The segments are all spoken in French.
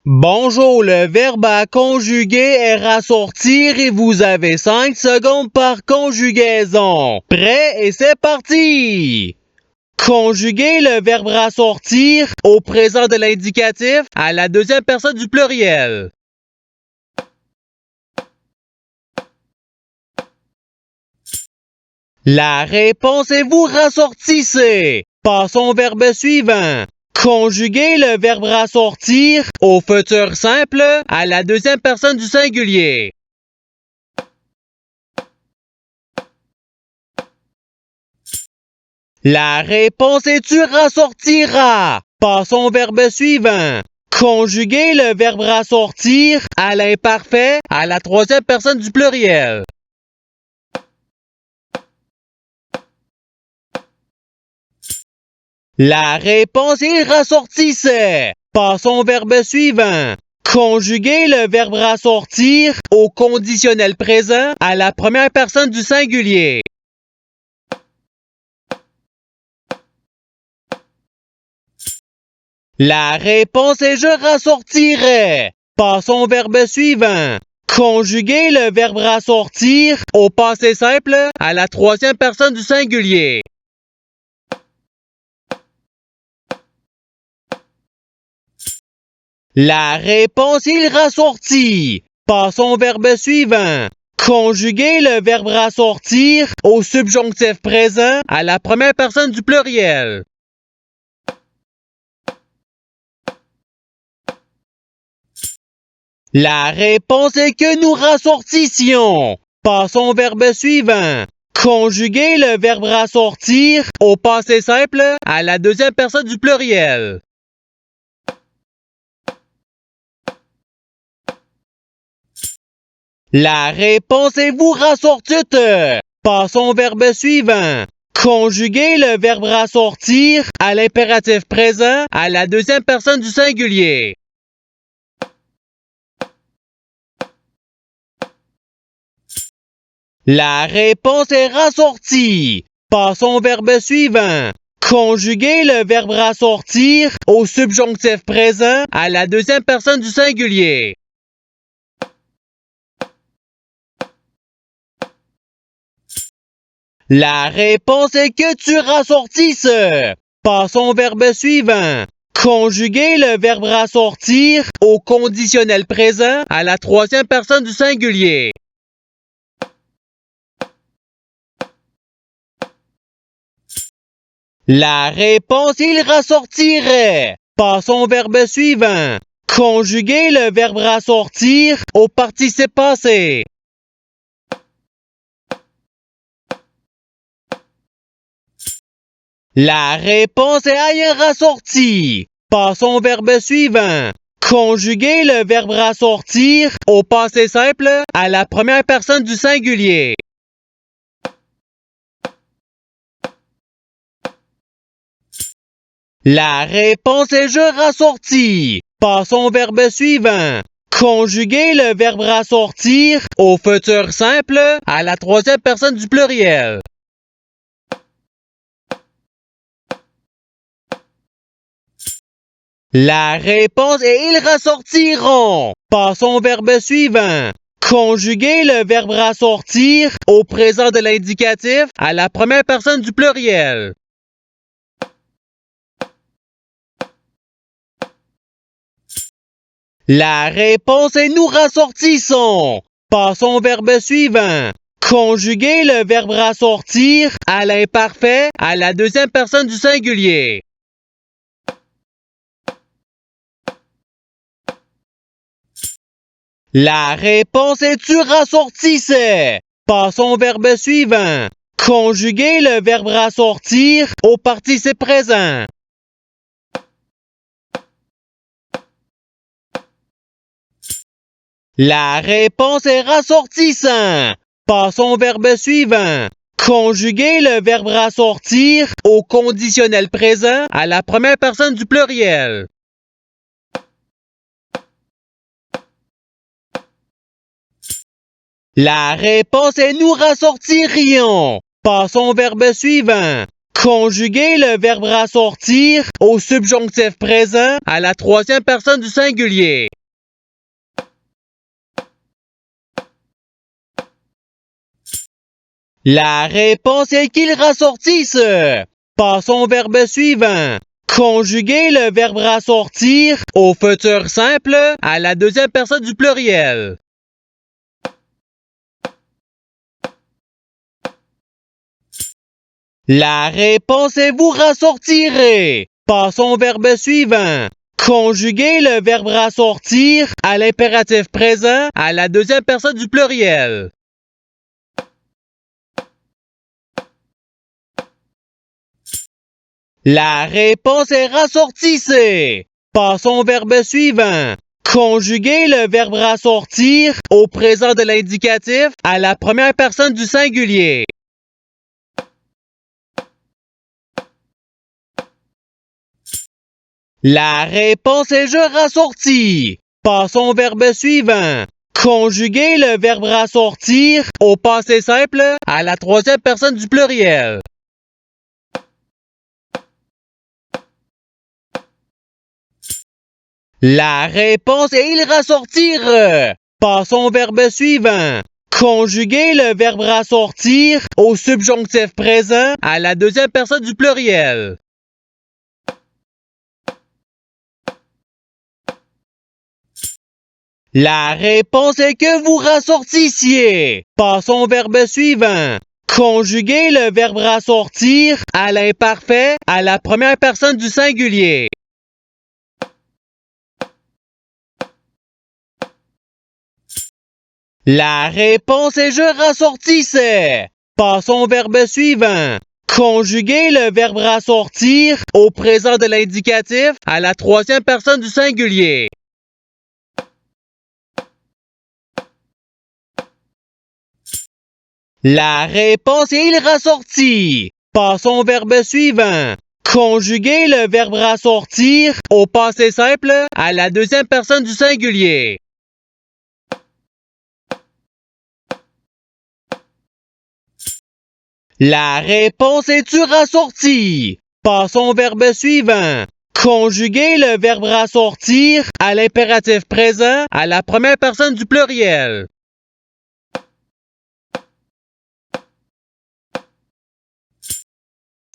Bonjour, le verbe à conjuguer est rassortir et vous avez 5 secondes par conjugaison. Prêt et c'est parti! Conjuguer le verbe rassortir au présent de l'indicatif à la deuxième personne du pluriel. La réponse est vous rassortissez. Passons au verbe suivant. Conjuguer le verbe rassortir au futur simple à la deuxième personne du singulier. La réponse est tu rassortiras. Passons au verbe suivant. Conjuguer le verbe rassortir à l'imparfait à la troisième personne du pluriel. La réponse est rassortissait. Passons au verbe suivant. Conjuguer le verbe rassortir au conditionnel présent à la première personne du singulier. La réponse est je rassortirai. Passons au verbe suivant. Conjuguer le verbe rassortir au passé simple à la troisième personne du singulier. La réponse est il rassortit. Passons au verbe suivant. Conjuguer le verbe rassortir au subjonctif présent à la première personne du pluriel. La réponse est que nous rassortissions. Passons au verbe suivant. Conjuguer le verbe rassortir au passé simple à la deuxième personne du pluriel. La réponse est vous rassortûtes. Passons au verbe suivant. Conjuguer le verbe rassortir à l'impératif présent à la deuxième personne du singulier. La réponse est rassortie. Passons au verbe suivant. Conjuguer le verbe rassortir au subjonctif présent à la deuxième personne du singulier. La réponse est que tu rassortisses. Passons au verbe suivant. Conjuguer le verbe rassortir au conditionnel présent à la troisième personne du singulier. La réponse il rassortirait. Passons au verbe suivant. Conjuguer le verbe rassortir au participe passé. La réponse est ailleurs rassorti. Passons au verbe suivant. Conjuguer le verbe rassortir au passé simple à la première personne du singulier. La réponse est je rassortis. Passons au verbe suivant. Conjuguer le verbe rassortir au futur simple à la troisième personne du pluriel. La réponse est ils rassortiront. Passons au verbe suivant. Conjuguer le verbe rassortir au présent de l'indicatif à la première personne du pluriel. La réponse est nous rassortissons. Passons au verbe suivant. Conjuguer le verbe rassortir à l'imparfait à la deuxième personne du singulier. La réponse est tu rassortissais. Passons au verbe suivant. Conjuguer le verbe rassortir au participe présent. La réponse est rassortissant. Passons au verbe suivant. Conjuguer le verbe rassortir au conditionnel présent à la première personne du pluriel. La réponse est nous rassortirions. Passons au verbe suivant. Conjuguer le verbe rassortir au subjonctif présent à la troisième personne du singulier. La réponse est qu'ils rassortissent. Passons au verbe suivant. Conjuguer le verbe rassortir au futur simple à la deuxième personne du pluriel. La réponse est vous rassortirez. Passons au verbe suivant. Conjuguer le verbe rassortir à l'impératif présent à la deuxième personne du pluriel. La réponse est rassortissez. Passons au verbe suivant. Conjuguer le verbe rassortir au présent de l'indicatif à la première personne du singulier. La réponse est je rassortis. Passons au verbe suivant. Conjuguer le verbe rassortir au passé simple à la troisième personne du pluriel. La réponse est ils rassortirent. Passons au verbe suivant. Conjuguer le verbe rassortir au subjonctif présent à la deuxième personne du pluriel. La réponse est que vous rassortissiez. Passons au verbe suivant. Conjuguer le verbe rassortir à l'imparfait à la première personne du singulier. La réponse est je rassortissais. Passons au verbe suivant. Conjuguer le verbe rassortir au présent de l'indicatif à la troisième personne du singulier. La réponse est il rassortit. Passons au verbe suivant. Conjuguer le verbe rassortir au passé simple à la deuxième personne du singulier. La réponse est tu rassortis. Passons au verbe suivant. Conjuguer le verbe rassortir à l'impératif présent à la première personne du pluriel.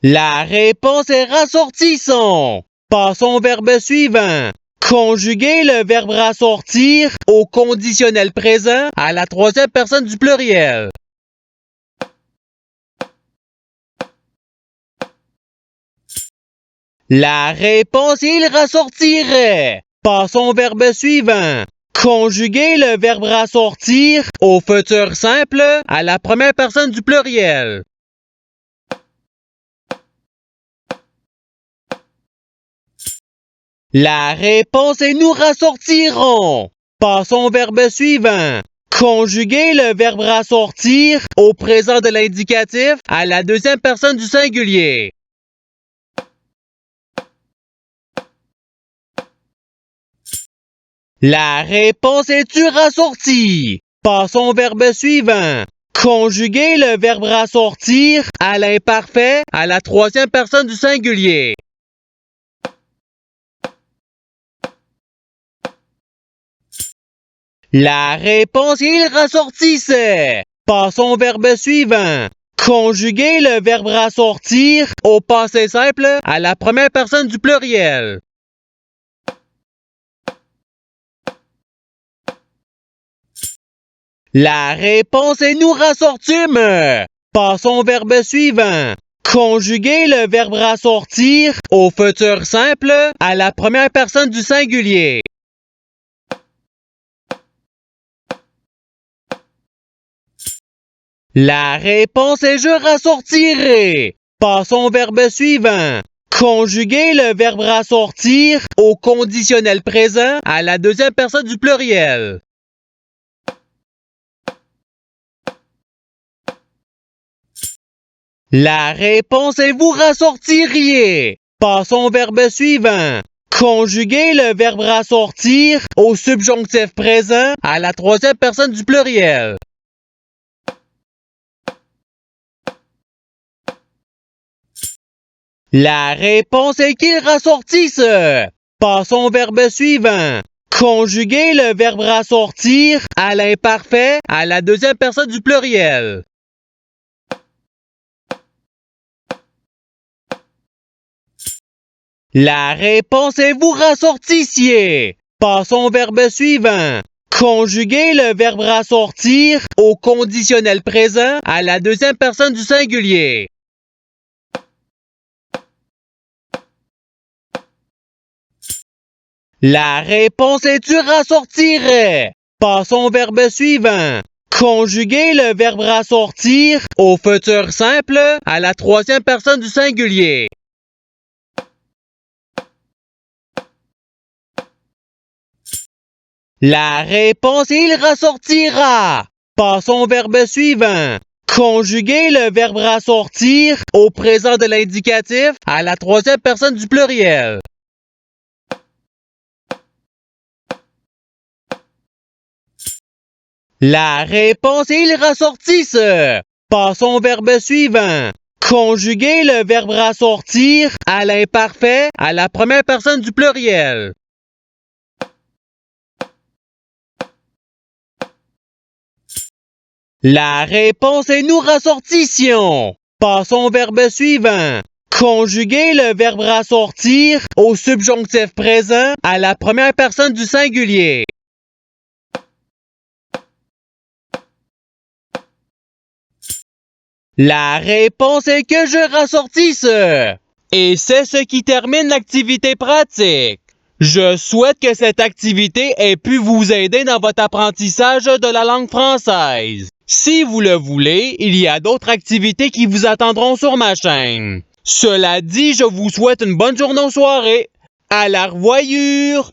La réponse est rassortissons. Passons au verbe suivant. Conjuguer le verbe rassortir au conditionnel présent à la troisième personne du pluriel. La réponse est il rassortirait. Passons au verbe suivant. Conjuguer le verbe rassortir au futur simple à la première personne du pluriel. La réponse est nous rassortirons. Passons au verbe suivant. Conjuguer le verbe rassortir au présent de l'indicatif à la deuxième personne du singulier. La réponse est tu rassortis. Passons au verbe suivant. Conjuguer le verbe rassortir à l'imparfait à la troisième personne du singulier. La réponse est il rassortissait. Passons au verbe suivant. Conjuguer le verbe rassortir au passé simple à la première personne du pluriel. La réponse est nous rassortîmes. Passons au verbe suivant. Conjuguer le verbe rassortir au futur simple à la première personne du singulier. La réponse est je rassortirai. Passons au verbe suivant. Conjuguer le verbe rassortir au conditionnel présent à la deuxième personne du pluriel. La réponse est vous rassortiriez. Passons au verbe suivant. Conjuguer le verbe rassortir au subjonctif présent à la troisième personne du pluriel. La réponse est qu'ils rassortissent. Passons au verbe suivant. Conjuguer le verbe rassortir à l'imparfait à la deuxième personne du pluriel. La réponse est vous rassortissiez. Passons au verbe suivant. Conjuguer le verbe rassortir au conditionnel présent à la deuxième personne du singulier. La réponse est tu rassortirais. Passons au verbe suivant. Conjuguer le verbe rassortir au futur simple à la troisième personne du singulier. La réponse est il rassortira. Passons au verbe suivant. Conjuguer le verbe rassortir au présent de l'indicatif à la troisième personne du pluriel. La réponse est ils rassortissent. Passons au verbe suivant. Conjuguer le verbe rassortir à l'imparfait à la première personne du pluriel. La réponse est nous rassortissions. Passons au verbe suivant. Conjuguer le verbe rassortir au subjonctif présent à la première personne du singulier. La réponse est que je rassortisse. Et c'est ce qui termine l'activité pratique. Je souhaite que cette activité ait pu vous aider dans votre apprentissage de la langue française. Si vous le voulez, il y a d'autres activités qui vous attendront sur ma chaîne. Cela dit, je vous souhaite une bonne journée ou soirée. À la revoyure!